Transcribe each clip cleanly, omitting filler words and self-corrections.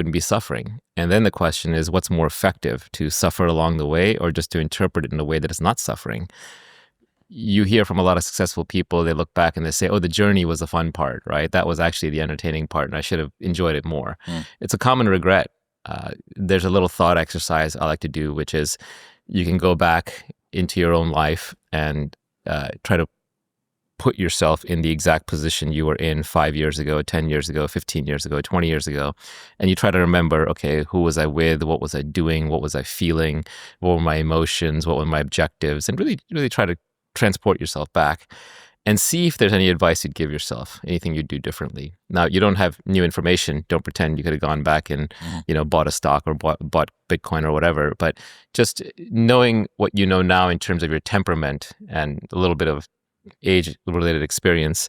wouldn't be suffering. And then the question is, what's more effective, to suffer along the way or just to interpret it in a way that is not suffering? You hear from a lot of successful people, they look back and they say, oh, the journey was the fun part, right? That was actually the entertaining part, and I should have enjoyed it more. It's a common regret. There's a little thought exercise I like to do, which is you can go back into your own life and try to put yourself in the exact position you were in 5 years ago, 10 years ago, 15 years ago, 20 years ago. And you try to remember, okay, who was I with? What was I doing? What was I feeling? What were my emotions? What were my objectives? And really try to transport yourself back and see if there's any advice you'd give yourself, anything you'd do differently. Now, you don't have new information. Don't pretend you could have gone back and, bought a stock or bought Bitcoin or whatever. But just knowing what you know now in terms of your temperament and a little bit of age-related experience,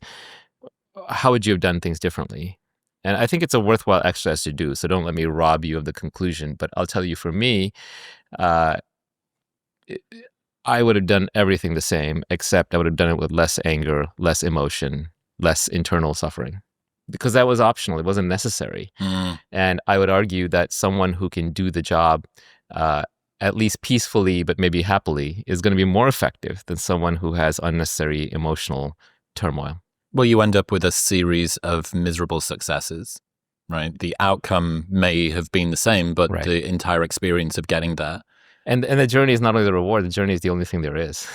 how would you have done things differently? And I think it's a worthwhile exercise to do. So don't let me rob you of the conclusion. But I'll tell you, for me, I would have done everything the same, except I would have done it with less anger, less emotion, less internal suffering, because that was optional. It wasn't necessary. And I would argue that someone who can do the job at least peacefully, but maybe happily, is going to be more effective than someone who has unnecessary emotional turmoil. Well, you end up with a series of miserable successes, right? The outcome may have been the same, but the entire experience of getting there. And the journey is not only the reward, the journey is the only thing there is.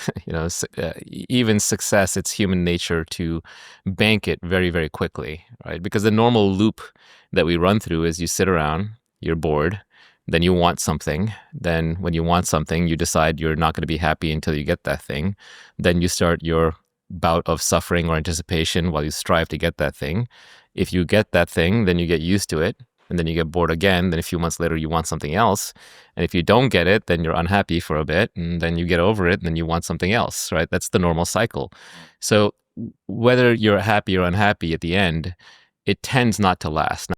Even success, it's human nature to bank it very, very quickly, right? Because the normal loop that we run through is you sit around, you're bored, then you want something. Then when you want something, you decide you're not going to be happy until you get that thing. Then you start your bout of suffering or anticipation while you strive to get that thing. If you get that thing, then you get used to it. And then you get bored again. Then a few months later, you want something else. And if you don't get it, then you're unhappy for a bit. And then you get over it, and then you want something else, right? That's the normal cycle. So whether you're happy or unhappy at the end, it tends not to last.